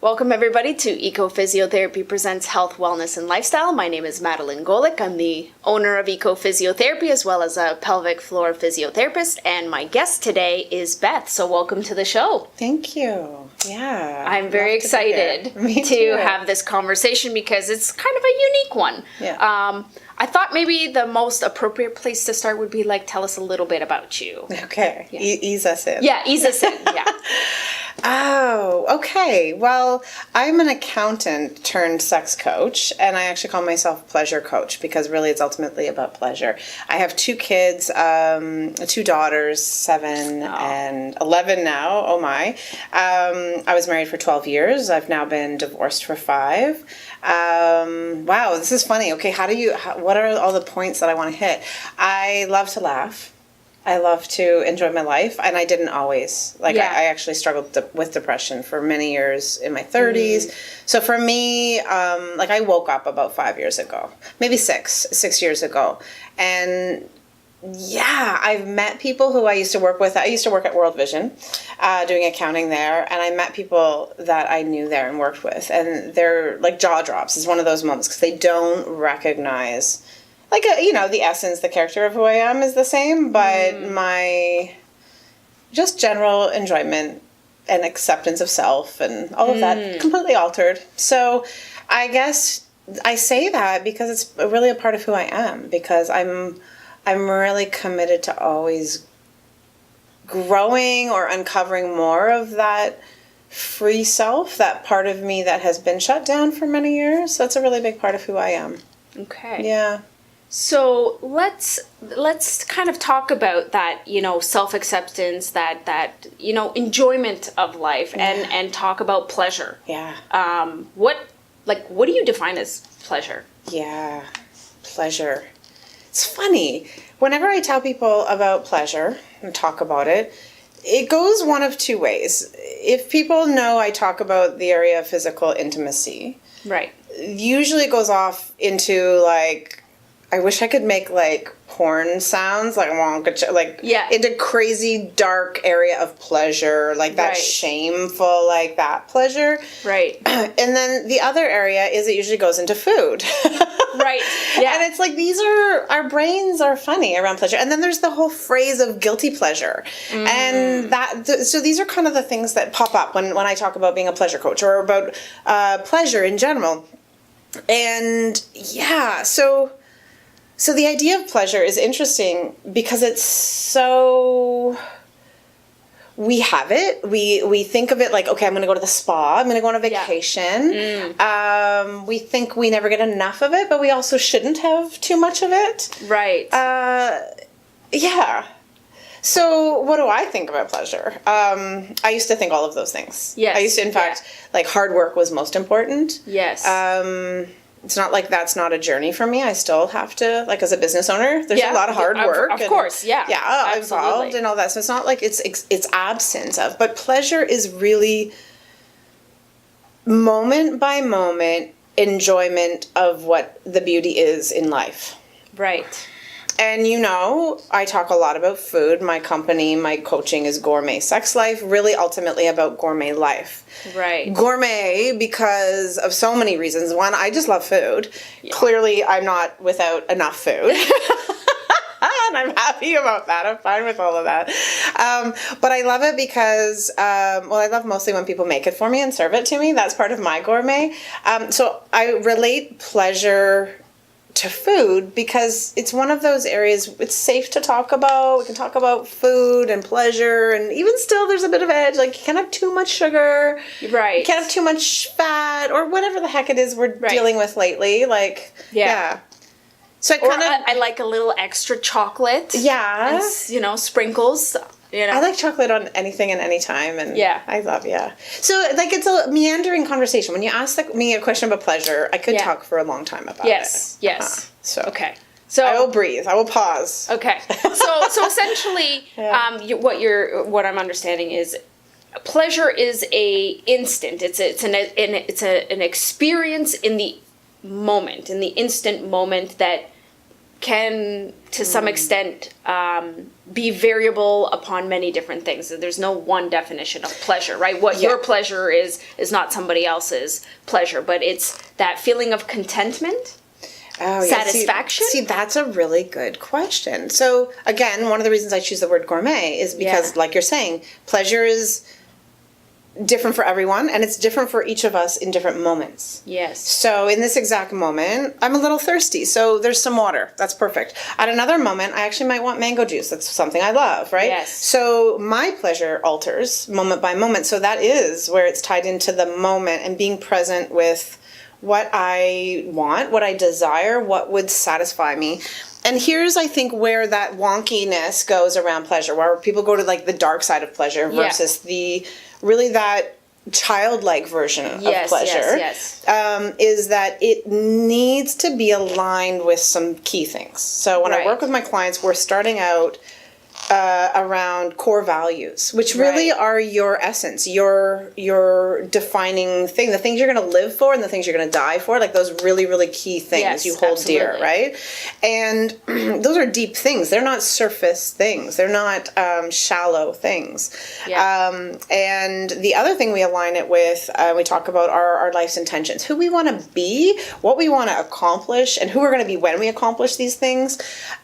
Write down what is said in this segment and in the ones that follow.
Welcome everybody to Eco Physiotherapy Presents Health, Wellness, and Lifestyle. My name is Madeline Golick. I'm the owner of Eco Physiotherapy as well as a pelvic floor physiotherapist. And my guest today is Beth. So welcome to the show. Thank you. Yeah. I'm very excited to have this conversation because it's kind of a unique one. Yeah. I thought maybe the most appropriate place to start would be like, tell us a little bit about you. Okay. Yeah. Ease us in. Yeah, ease us in. Yeah. Oh, okay. Well, I'm an accountant turned sex coach, and I actually call myself pleasure coach because really it's ultimately about pleasure. I have two kids, two daughters, 7 and 11 now. Oh my. I was married for 12 years. I've now been divorced for 5. Wow, this is funny. Okay, what are all the points that I want to hit? I love to laugh. I love to enjoy my life, and I didn't always. I actually struggled with depression for many years in my 30s. So for me, I woke up about 5 years ago, maybe 6 years ago. And yeah, I've met people who I used to work with. I used to work at World Vision, doing accounting there, and I met people that I knew there and worked with. And they're like jaw drops. It's one of those moments because they don't recognize... the essence, the character of who I am is the same, but my just general enjoyment and acceptance of self and all of that completely altered. So I guess I say that because it's really a part of who I am, because I'm really committed to always growing or uncovering more of that free self, that part of me that has been shut down for many years. That's a really big part of who I am. Okay. Yeah. So let's kind of talk about that, self-acceptance, that enjoyment of life, and talk about pleasure. Yeah. What do you define as pleasure? Yeah, pleasure. It's funny. Whenever I tell people about pleasure and talk about it, it goes one of two ways. If people know I talk about the area of physical intimacy, right? Usually it goes off into I wish I could make porn sounds, into crazy dark area of pleasure, that shameful, that pleasure. Right. And then the other area is it usually goes into food. Right. Yeah. And it's our brains are funny around pleasure. And then there's the whole phrase of guilty pleasure. And so these are kind of the things that pop up when I talk about being a pleasure coach or about pleasure in general. And yeah, so the idea of pleasure is interesting because it's so... We have it. We think of it okay, I'm going to go to the spa. I'm going to go on a vacation. Yeah. We think we never get enough of it, but we also shouldn't have too much of it. Right. Yeah. So what do I think about pleasure? I used to think all of those things. Yes. I used to, in fact, hard work was most important. Yes. It's not that's not a journey for me. I still have to, as a business owner, there's a lot of hard work. Of course, yeah. Yeah, involved and all that. So it's not it's absence of. But pleasure is really moment by moment enjoyment of what the beauty is in life. Right. And I talk a lot about food. My company, my coaching is Gourmet Sex Life, really ultimately about gourmet life. Right. Gourmet because of so many reasons. One, I just love food. Yeah. Clearly, I'm not without enough food. And I'm happy about that. I'm fine with all of that. But I love it because, I love mostly when people make it for me and serve it to me. That's part of my gourmet. So I relate pleasure to food because it's one of those areas it's safe to talk about. We can talk about food and pleasure, and even still there's a bit of edge. You can't have too much sugar. Right. You can't have too much fat or whatever the heck it is we're dealing with lately. Yeah. So I like a little extra chocolate. Yeah. And, sprinkles. I like chocolate on anything and any time, and I love, So, it's a meandering conversation. When you ask me a question about pleasure, I could talk for a long time about it. Yes. So, okay. So I will breathe. I will pause. Okay. So essentially, what I'm understanding is pleasure is a instant. It's an experience in the instant moment that can, to some extent, be variable upon many different things. There's no one definition of pleasure, right? What your pleasure is not somebody else's pleasure, but it's that feeling of contentment. Oh, yeah. Satisfaction? See, that's a really good question. So, again, one of the reasons I choose the word gourmet is because, like you're saying, pleasure is different for everyone, and it's different for each of us in different moments. Yes. So, in this exact moment, I'm a little thirsty, so there's some water. That's perfect. At another moment, I actually might want mango juice. That's something I love, right? Yes. So, my pleasure alters moment by moment. So, that is where it's tied into the moment and being present with what I want, what I desire, what would satisfy me. And here's, I think, where that wonkiness goes around pleasure, where people go to like the dark side of pleasure versus the really that childlike version of pleasure. Is that it needs to be aligned with some key things. So when I work with my clients, we're starting out around core values, which really are your essence, your defining thing, the things you're going to live for and the things you're going to die for, like those really, really key things you hold dear, right? And those are deep things. They're not surface things. They're not shallow things. And the other thing we align it with, we talk about our life's intentions, who we want to be, what we want to accomplish, and who we're going to be when we accomplish these things.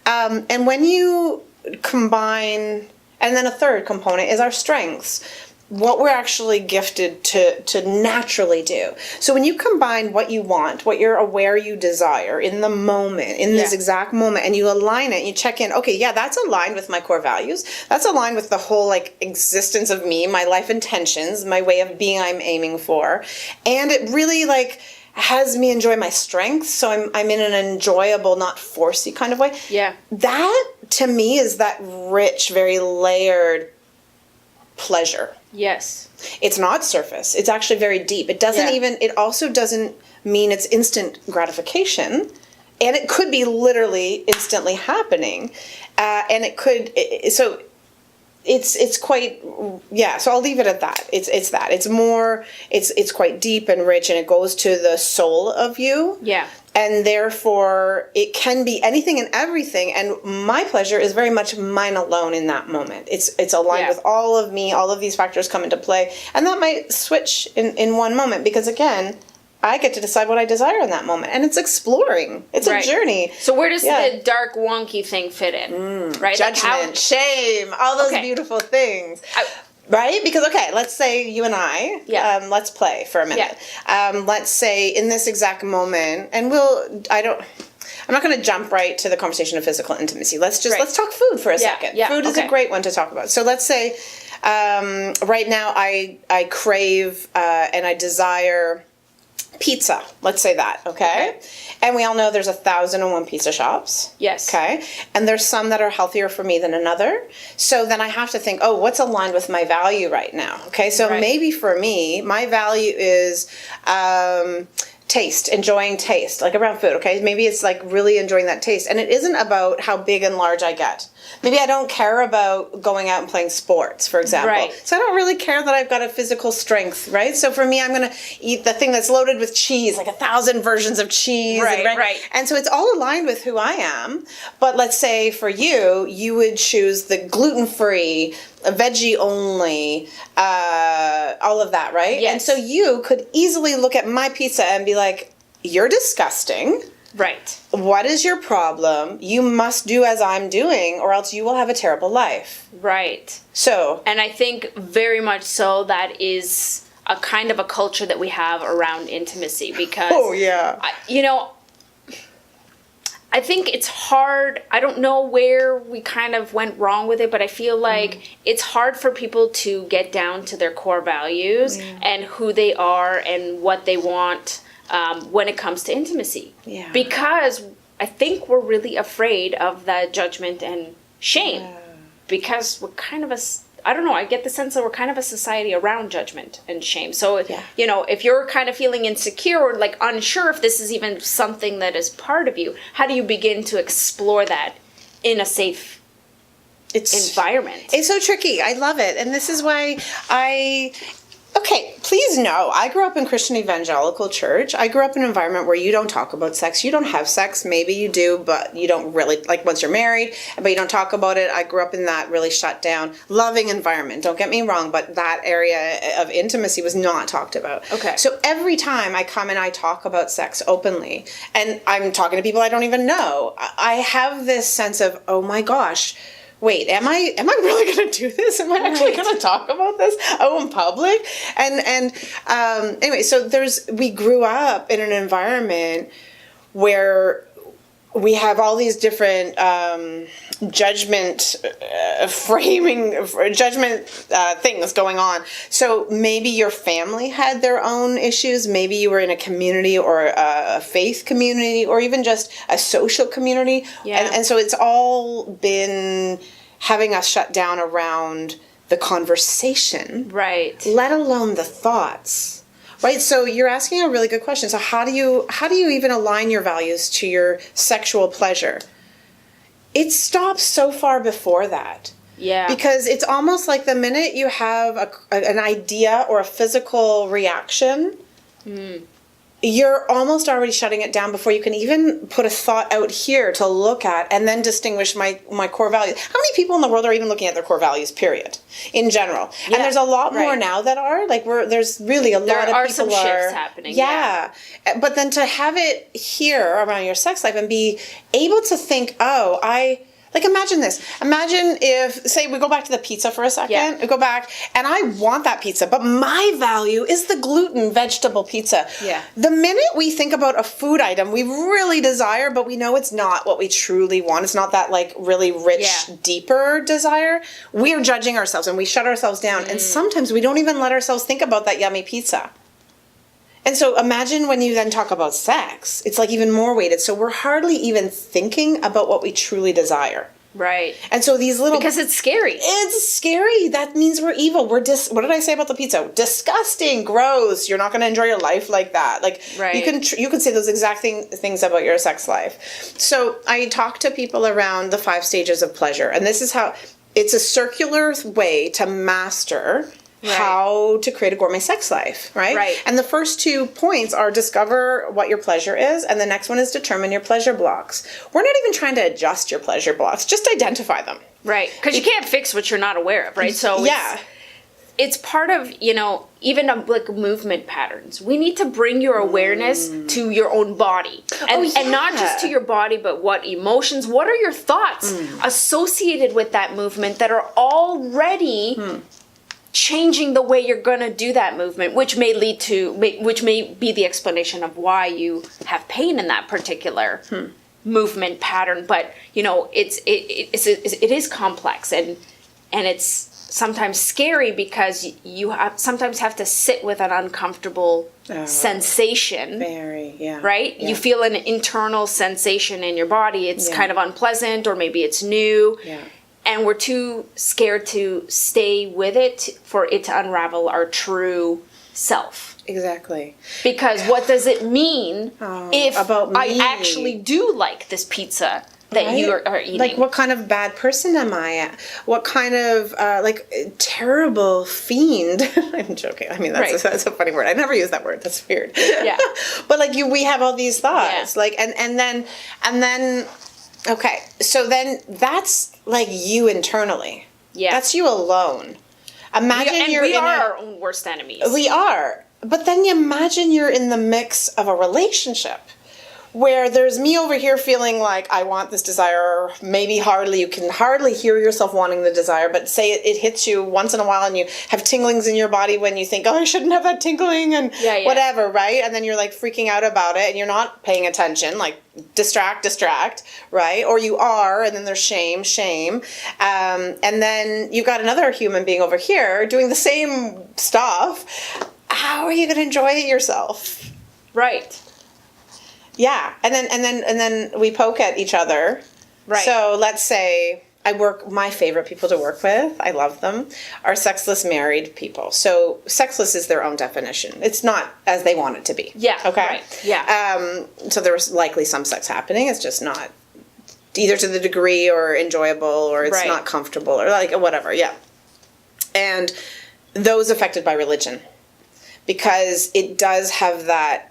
And when you combine, and then a third component is our strengths, what we're actually gifted to naturally do. So when you combine what you want, what you're aware you desire in the moment, in this exact moment, and you align it, and you check in, okay, that's aligned with my core values, that's aligned with the whole like existence of me, my life intentions, my way of being I'm aiming for, and it really like has me enjoy my strengths, so I'm in an enjoyable, not forcey kind of way. That to me is that rich, very layered pleasure. It's not surface. It's actually very deep. It doesn't even, it also doesn't mean it's instant gratification, and it could be literally instantly happening, and it could, so it's quite, so I'll leave it at that. It's that. It's more, it's quite deep and rich, and it goes to the soul of you. And therefore, it can be anything and everything, and my pleasure is very much mine alone in that moment. It's aligned with all of me, all of these factors come into play, and that might switch in one moment, because again, I get to decide what I desire in that moment, and it's exploring. It's a journey. So where does the dark, wonky thing fit in? Right? Judgment, shame, all those beautiful things. Right? Because, let's say you and I, let's play for a minute. Let's say in this exact moment, and I'm not going to jump right to the conversation of physical intimacy. Let's talk food for a second. Food is a great one to talk about. So let's say right now I crave and I desire pizza. Let's say that, okay? And we all know there's 1,001 pizza shops. Okay? And there's some that are healthier for me than another. So then I have to think, what's aligned with my value right now? Okay? So maybe for me, my value is taste, enjoying taste, like around food, okay? Maybe it's like really enjoying that taste. And it isn't about how big and large I get. Maybe I don't care about going out and playing sports, for example. So I don't really care that I've got a physical strength, right? So for me, I'm going to eat the thing that's loaded with cheese, like 1,000 versions of cheese. And so it's all aligned with who I am. But let's say for you, you would choose the gluten-free, veggie only, all of that, right? And so you could easily look at my pizza and be like, you're disgusting. What is your problem? You must do as I'm doing, or else you will have a terrible life. So. And I think very much so that is a kind of a culture that we have around intimacy, because I think it's hard. I don't know where we kind of went wrong with it, but I feel like it's hard for people to get down to their core values and who they are and what they want when it comes to intimacy. Because I think we're really afraid of the judgment and shame, because we're kind of I don't know, I get the sense that we're kind of a society around judgment and shame. So, if you're kind of feeling insecure or like unsure if this is even something that is part of you, how do you begin to explore that in a safe environment? It's so tricky. I love it. And this is why Okay, please know, I grew up in Christian evangelical church. I grew up in an environment where you don't talk about sex. You don't have sex. Maybe you do, but you don't really, like once you're married, but you don't talk about it. I grew up in that really shut down, loving environment. Don't get me wrong, but that area of intimacy was not talked about. Okay. So every time I come and I talk about sex openly, and I'm talking to people I don't even know, I have this sense of, oh my gosh, wait, am I really going to do this? Am I actually going to talk about this? Oh, in public? And anyway, so we grew up in an environment where we have all these different judgment things going on. So maybe your family had their own issues. Maybe you were in a community or a faith community or even just a social community. Yeah. And so it's all been having us shut down around the conversation. Right. Let alone the thoughts. Right, so you're asking a really good question. So how do you even align your values to your sexual pleasure? It stops so far before that. Yeah. Because it's almost like the minute you have an idea or a physical reaction, you're almost already shutting it down before you can even put a thought out here to look at and then distinguish my core values. How many people in the world are even looking at their core values, period, in general? Yeah, and there's a lot more now that are. Like, there's really a lot of people are some shifts happening. Yeah. But then to have it here around your sex life and be able to think, like, imagine this. Imagine if, say, we go back to the pizza for a second. Yeah. We go back, and I want that pizza, but my value is the gluten vegetable pizza. Yeah. The minute we think about a food item we really desire, but we know it's not what we truly want, it's not that, like, really rich, deeper desire, we are judging ourselves, and we shut ourselves down. And sometimes we don't even let ourselves think about that yummy pizza. And so imagine when you then talk about sex, it's like even more weighted. So we're hardly even thinking about what we truly desire. Right. And so these little... Because it's scary. It's scary. That means we're evil. What did I say about the pizza? Disgusting, gross. You're not going to enjoy your life like that. Like, right. You can say those exact things about your sex life. So I talk to people around the 5 stages of pleasure. And this is how... It's a circular way to master... Right. How to create a gourmet sex life, right? Right. And the first 2 points are discover what your pleasure is, and the next one is determine your pleasure blocks. We're not even trying to adjust your pleasure blocks, just identify them. Right. Because you can't fix what you're not aware of, right? So it's part of, even like movement patterns. We need to bring your awareness to your own body. And not just to your body, but what emotions, what are your thoughts associated with that movement that are already... changing the way you're going to do that movement, which may be the explanation of why you have pain in that particular movement pattern. But it is complex and it's sometimes scary because you sometimes have to sit with an uncomfortable sensation. Very, yeah. Right? Yeah. You feel an internal sensation in your body. It's kind of unpleasant, or maybe it's new. Yeah. And we're too scared to stay with it for it to unravel our true self. Exactly. Because what does it mean if about me? I actually do like this pizza that you are eating? Like, what kind of bad person am I? What kind of, terrible fiend? I'm joking. I mean, that's a funny word. I never use that word. That's weird. Yeah. But, we have all these thoughts. Yeah. Like, and then... Okay, so then that's like you internally. Yeah. That's you alone. Imagine we are our own worst enemies. We are. But then you imagine you're in the mix of a relationship where there's me over here feeling like I want this desire, maybe you can hardly hear yourself wanting the desire, but say it hits you once in a while and you have tinglings in your body when you think, I shouldn't have that tingling and whatever, right? And then you're like freaking out about it and you're not paying attention, like distract, right? Or you are, and then there's shame. And then you've got another human being over here doing the same stuff. How are you going to enjoy it yourself? Right. Yeah, and then we poke at each other. Right. So let's say my favorite people to work with, I love them, are sexless married people. So sexless is their own definition. It's not as they want it to be. Yeah. Okay. Right. Yeah. So there's likely some sex happening. It's just not either to the degree or enjoyable or it's not comfortable or like whatever. Yeah. And those affected by religion. because it does have that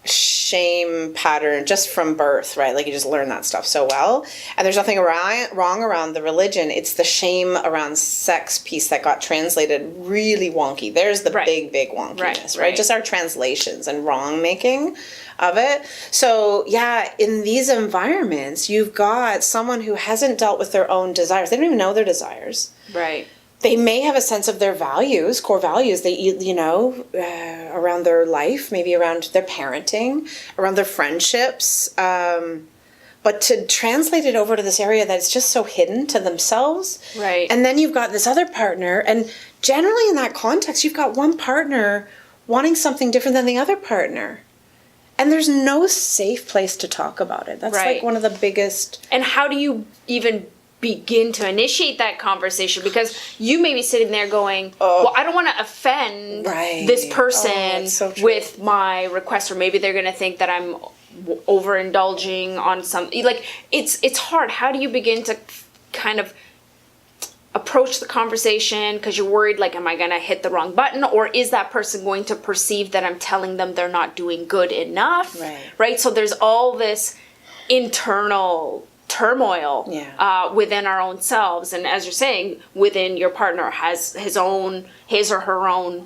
shame pattern just from birth, right? Like you just learn that stuff so well. And there's nothing wrong around the religion. It's the shame around sex piece that got translated really wonky. There's the big wonkiness, right? Just our translations and wrong making of it. So yeah, in these environments, you've got someone who hasn't dealt with their own desires. They don't even know their desires. Right. They may have a sense of their values, core values, around their life, maybe around their parenting, around their friendships. But to translate it over to this area that's just so hidden to themselves. Right. And then you've got this other partner. And generally in that context, you've got one partner wanting something different than the other partner. And there's no safe place to talk about it. That's like one of the biggest... And how do you even begin to initiate that conversation? Because you may be sitting there going, well, I don't want to offend this person with my request, or maybe they're going to think that I'm overindulging on something. Like, it's hard. How do you begin to kind of approach the conversation because you're worried, like, am I going to hit the wrong button, or is that person going to perceive that I'm telling them they're not doing good enough? Right? So there's all this internal turmoil within our own selves, and as you're saying, within your partner has his or her own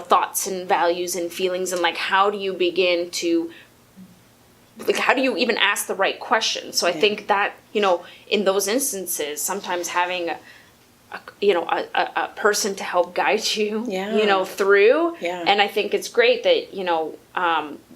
thoughts and values and feelings, and like, how do you begin to, like, how do you even ask the right question? So I think that, in those instances, sometimes having a person to help guide you, through. And I think it's great that,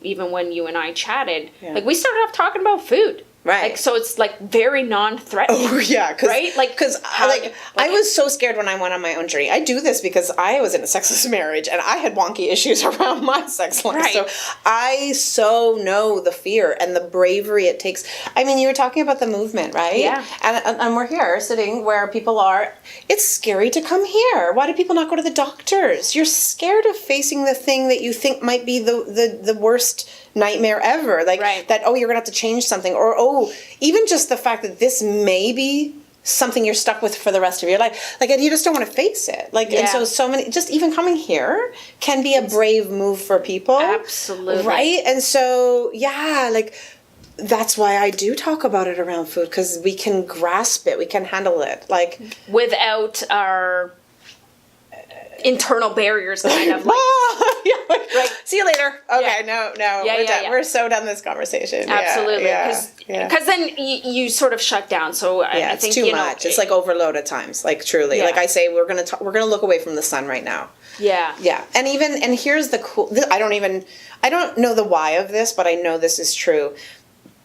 even when you and I chatted, like, we started off talking about food. Right. Like, so it's like very non-threatening. Oh yeah, right? Like, because I was so scared when I went on my own journey. I do this because I was in a sexless marriage and I had wonky issues around my sex life. Right. So I so know the fear and the bravery it takes. I mean, you were talking about the movement, right? Yeah. And we're here sitting where people are. It's scary to come here. Why do people not go to the doctors? You're scared of facing the thing that you think might be the worst nightmare ever, like that, you're gonna have to change something, or even just the fact that this may be something you're stuck with for the rest of your life, like, and you just don't want to face it, like, and so many, just even coming here can be a brave move for people. Absolutely. Right? And so like, that's why I do talk about it around food, because we can grasp it, we can handle it, like, without our internal barriers, kind of, like, right. See you later. Okay, no, we're done. We're so done this conversation. Absolutely, because then you sort of shut down. So I think, it's too much. It's like overload at times. Like, truly, like I say, we're gonna look away from the sun right now. Yeah. And here's the cool. I don't know the why of this, but I know this is true.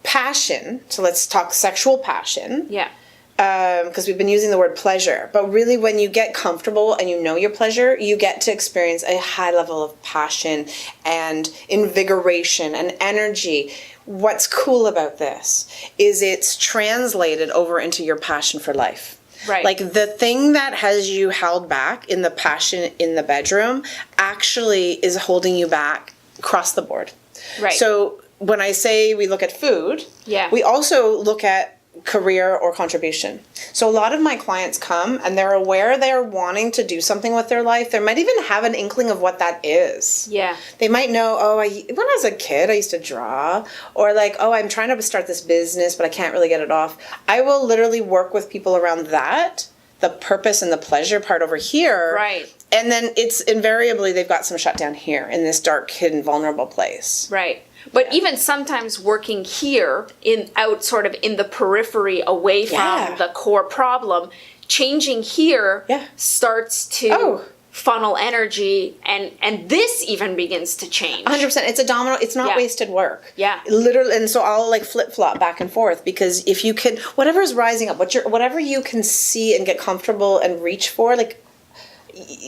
Passion. So let's talk sexual passion. Yeah. Because we've been using the word pleasure, but really when you get comfortable and you know your pleasure, you get to experience a high level of passion and invigoration and energy. What's cool about this is it's translated over into your passion for life. Right. Like, the thing that has you held back in the passion in the bedroom actually is holding you back across the board. Right. So when I say we look at food, we also look at career or contribution. So a lot of my clients come and they're aware they're wanting to do something with their life. They might even have an inkling of what that is. Yeah. They might know, when I was a kid, I used to draw, or like, I'm trying to start this business, but I can't really get it off. I will literally work with people around that, the purpose and the pleasure part over here. Right. And then it's invariably they've got some shut down here in this dark, hidden, vulnerable place. Right. But even sometimes working here out sort of in the periphery, away from the core problem, changing here starts to funnel energy, and this even begins to change. 100%. It's a domino. It's not wasted work. Yeah. Literally. And so I'll like flip flop back and forth, because if you can, whatever is rising up, whatever you can see and get comfortable and reach for, like,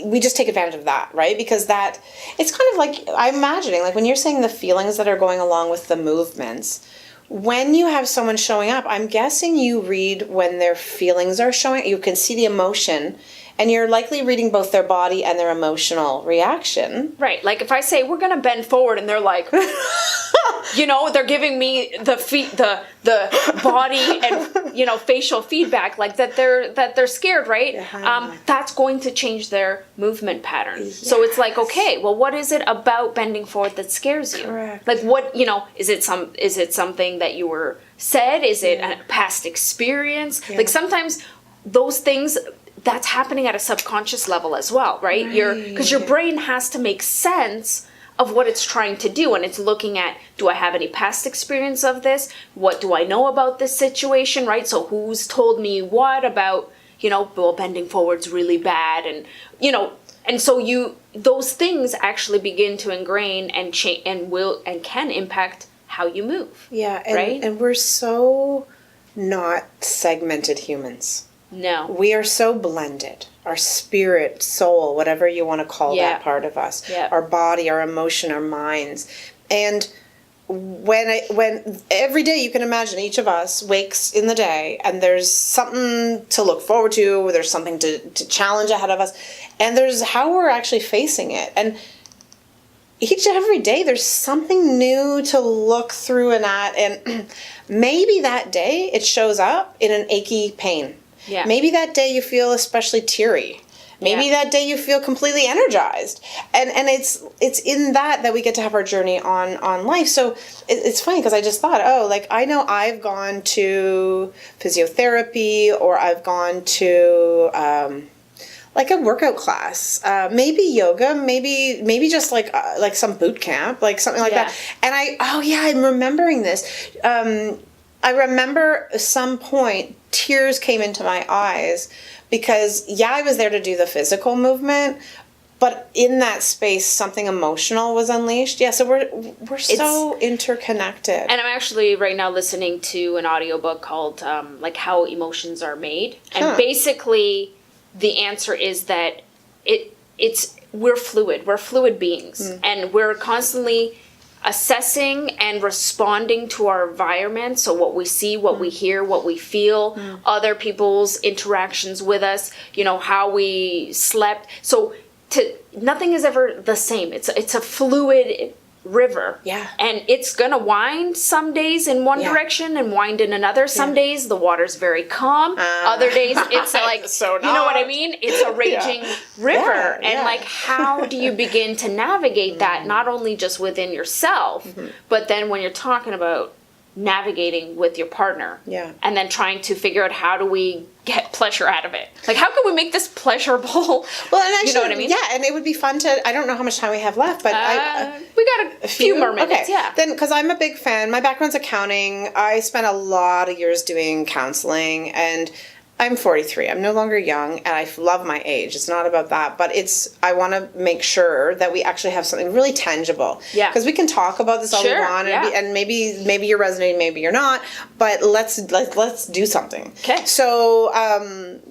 we just take advantage of that, right? Because that, it's kind of like, I'm imagining, like, when you're saying the feelings that are going along with the movements, when you have someone showing up, I'm guessing you read when their feelings are showing, you can see the emotion, and you're likely reading both their body and their emotional reaction. Right. Like, if I say, we're going to bend forward, and they're like, they're giving me the body and facial feedback like that they're scared, right? That's going to change their movement pattern. Yes. So it's like, okay, well, what is it about bending forward that scares you? Correct. Like, what, is it something that you were said? Is it a past experience? Yeah. Like, sometimes those things, that's happening at a subconscious level as well, right? Because your brain has to make sense of what it's trying to do, and it's looking at, do I have any past experience of this? What do I know about this situation, right? So who's told me what about, well, bending forward's really bad, and and so those things actually begin to ingrain and change and can impact how you move. Yeah, right? And we're so not segmented humans. No. We are so blended. Our spirit, soul, whatever you want to call that part of us. Yeah. Our body, our emotion, our minds. And when every day, you can imagine, each of us wakes in the day and there's something to look forward to, there's something to challenge ahead of us, and there's how we're actually facing it. And each and every day there's something new to look through and at, and maybe that day it shows up in an achy pain. Yeah. Maybe that day you feel especially teary. Maybe that day you feel completely energized. And it's in that we get to have our journey on life. So it's funny because I just thought, I know I've gone to physiotherapy, or I've gone to like a workout class, maybe yoga, maybe just like some boot camp, like something like that. And I'm remembering this. I remember at some point tears came into my eyes because I was there to do the physical movement, but in that space something emotional was unleashed. Yeah, so we're so interconnected. And I'm actually right now listening to an audiobook called like How Emotions Are Made. And basically the answer is that we're fluid beings, and we're constantly assessing and responding to our environment. So what we see, what we hear, what we feel, other people's interactions with us, how we slept. So nothing is ever the same. It's a fluid river. Yeah. And it's going to wind some days in one direction and wind in another. Some days the water's very calm. Other days it's like, so you know what I mean? It's a raging river. And like, how do you begin to navigate that, not only just within yourself, but then when you're talking about navigating with your partner, and then trying to figure out, how do we get pleasure out of it? Like, how can we make this pleasurable? Well, and actually, you know what I mean? Yeah, and it would be fun to, I don't know how much time we have left, but we got a few more minutes. Okay. Then, because I'm a big fan, my background's accounting, I spent a lot of years doing counseling, and I'm 43. I'm no longer young, and I love my age. It's not about that, but I want to make sure that we actually have something really tangible. Yeah. Because we can talk about this all we want, and maybe you're resonating, maybe you're not, but let's do something. Okay. So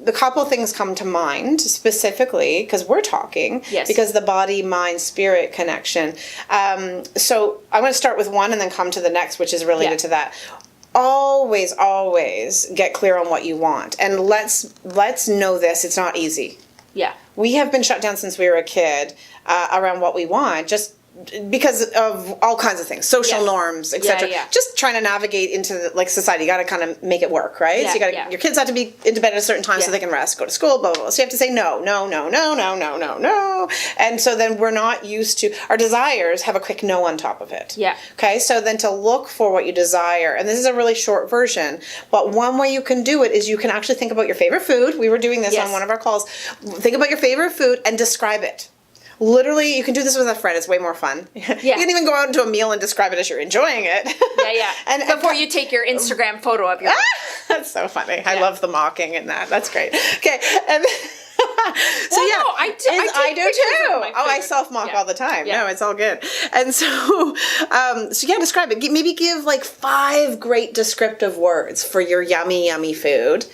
the couple things come to mind specifically because we're talking. Yes. Because the body, mind, spirit connection. So I'm going to start with one and then come to the next, which is related to that. Always get clear on what you want. And let's know this, it's not easy. Yeah. We have been shut down since we were a kid around what we want, just because of all kinds of things, social norms, etc. Just trying to navigate into society. You got to kind of make it work, right? So you got your kids have to be into bed at a certain time so they can rest, go to school, blah, blah, blah. So you have to say no. And so then we're not used to, our desires have a quick no on top of it. Yeah. Okay. So then to look for what you desire, and this is a really short version, but one way you can do it is you can actually think about your favorite food. We were doing this on one of our calls. Think about your favorite food and describe it. Literally, you can do this with a friend. It's way more fun. Yeah. You can even go out into a meal and describe it as you're enjoying it. Yeah. And before you take your Instagram photo of your... That's so funny. I love the mocking in that. That's great. Okay. And I do too. I self-mock all the time. Yeah. No, it's all good. And so describe it. Maybe give 5 great descriptive words for your yummy, yummy food.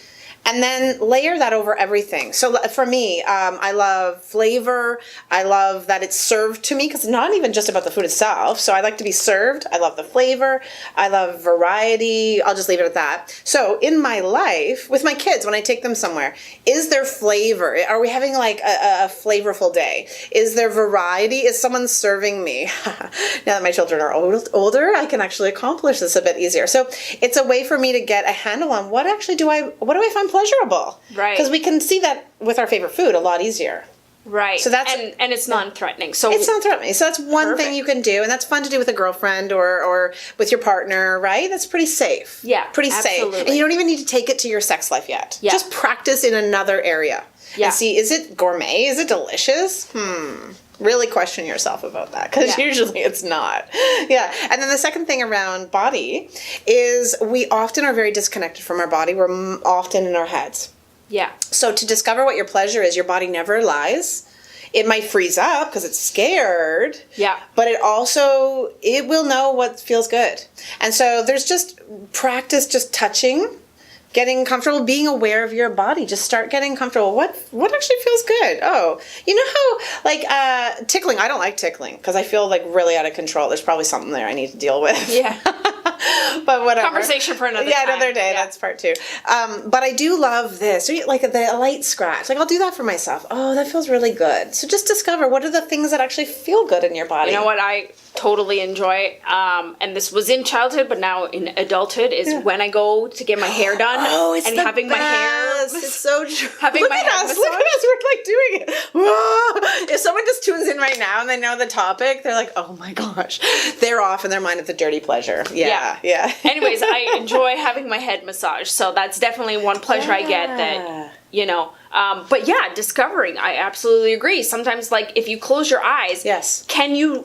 And then layer that over everything. So for me, I love flavor. I love that it's served to me because it's not even just about the food itself. So I like to be served. I love the flavor. I love variety. I'll just leave it at that. So in my life, with my kids, when I take them somewhere, is there flavor? Are we having like a flavorful day? Is there variety? Is someone serving me? Now that my children are older, I can actually accomplish this a bit easier. So it's a way for me to get a handle on what do I find pleasurable. Right. Because we can see that with our favorite food a lot easier. Right. So that's and it's non-threatening. So it's non-threatening. So that's one thing you can do, and that's fun to do with a girlfriend or with your partner, right? That's pretty safe. Yeah, pretty absolutely. safe. And you don't even need to take it to your sex life yet. Yeah. Just practice in another area. Yeah. And see, is it gourmet? Is it delicious? Really question yourself about that, because usually it's not. Yeah. And then the second thing around body is we often are very disconnected from our body. We're often in our heads. Yeah. So to discover what your pleasure is, your body never lies. It might freeze up because it's scared. Yeah. But it will know what feels good. And so there's just practice, just touching, getting comfortable, being aware of your body. Just start getting comfortable. What actually feels good? Oh, you know how, like, tickling. I don't like tickling because I feel like really out of control. There's probably something there I need to deal with. Yeah. But whatever. Conversation for another time. Another day. Yeah. That's part 2. But I do love this. Like the light scratch. Like I'll do that for myself. Oh, that feels really good. So just discover what are the things that actually feel good in your body. You know what I totally enjoy, and this was in childhood, but now in adulthood, is when I go to get my hair done. Oh, it's and the having best. my hair. It's so true. Having Look my at head us. Look at massaged. us. We're like doing it. Whoa. If someone just tunes in right now and they know the topic, they're like, oh my gosh. They're off in their mind. It's a dirty pleasure. Yeah. Anyways, I enjoy having my head massaged, so that's definitely one pleasure I get that, you know. But yeah, discovering, I absolutely agree. Sometimes, like, if you close your eyes, Yes. can you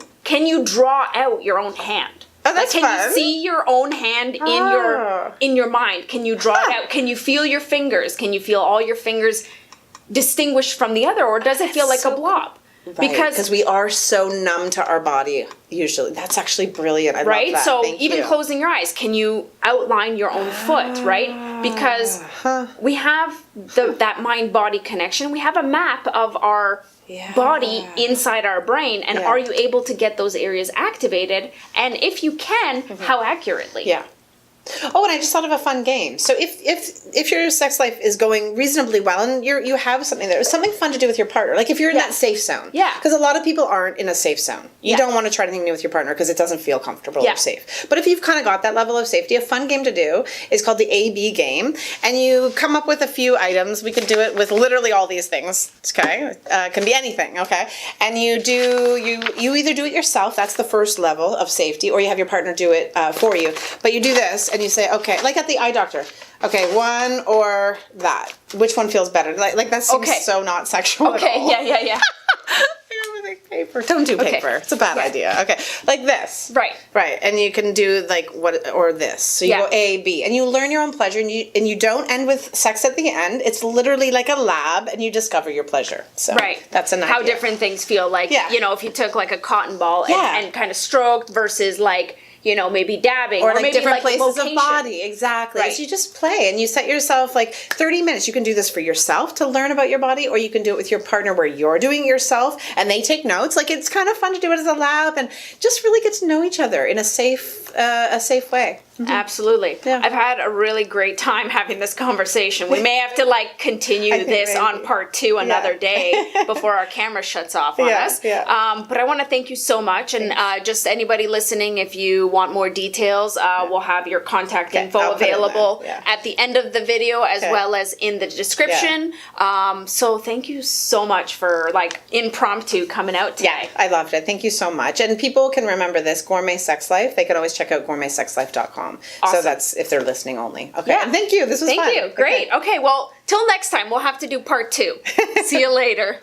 draw out your own hand? Oh, that's can fun. you see your own hand in your mind? Can you draw it out? Can you feel your fingers? Can you feel all your fingers distinguished from the other, or does it feel like a blob? Right, Because we are so numb to our body usually. That's actually brilliant. I love that. So Thank even you. closing your eyes, can you outline your own foot, right? Because we have that mind-body connection. We have a map of our body inside our brain, and are you able to get those areas activated? And if you can, how accurately? Yeah. Oh, and I just thought of a fun game. So if your sex life is going reasonably well and you have something there, something fun to do with your partner, like if you're in that safe zone. Yeah. Because a lot of people aren't in a safe zone. You don't want to try anything new with your partner because it doesn't feel comfortable or safe. But if you've kind of got that level of safety, a fun game to do is called the A-B game. And you come up with a few items. We could do it with literally all these things. Okay. Can be anything. Okay. And you either do it yourself. That's the first level of safety, or you have your partner do it for you. But you do this. And you say, okay, like at the eye doctor, okay, one or that. Which one feels better? Like that seems so not sexual at all. Yeah. Like paper. Don't do paper. It's a bad idea. Okay, like this. Right. And you can do like what or this. So you go A, B, and you learn your own pleasure, and you don't end with sex at the end. It's literally like a lab, and you discover your pleasure. So that's an idea. How different things feel like. You know, if you took like a cotton ball and kind of stroked versus like, you know, maybe dabbing or like maybe different like places location. of body. Exactly. Right. So you just play and you set yourself like 30 minutes. You can do this for yourself to learn about your body, or you can do it with your partner where you're doing it yourself and they take notes. Like it's kind of fun to do it as a lab and just really get to know each other in a safe way. Mm-hmm. Absolutely. Yeah. I've had a really great time having this conversation. We may have to like continue this on part 2 another day before our camera shuts off on us. But I want to thank you so much. And just anybody listening, if you want more details, we'll have your contact info available at the end of the video as well as in the description. So thank you so much for like impromptu coming out today. Yeah, I loved it. Thank you so much. And people can remember this, Gourmet Sex Life. They can always check out gourmetsexlife.com. Awesome. So that's if they're listening only. Okay. Yeah. And thank you. This was fun. Thank you. Great. Okay. Well, till next time, we'll have to do part 2. See you later.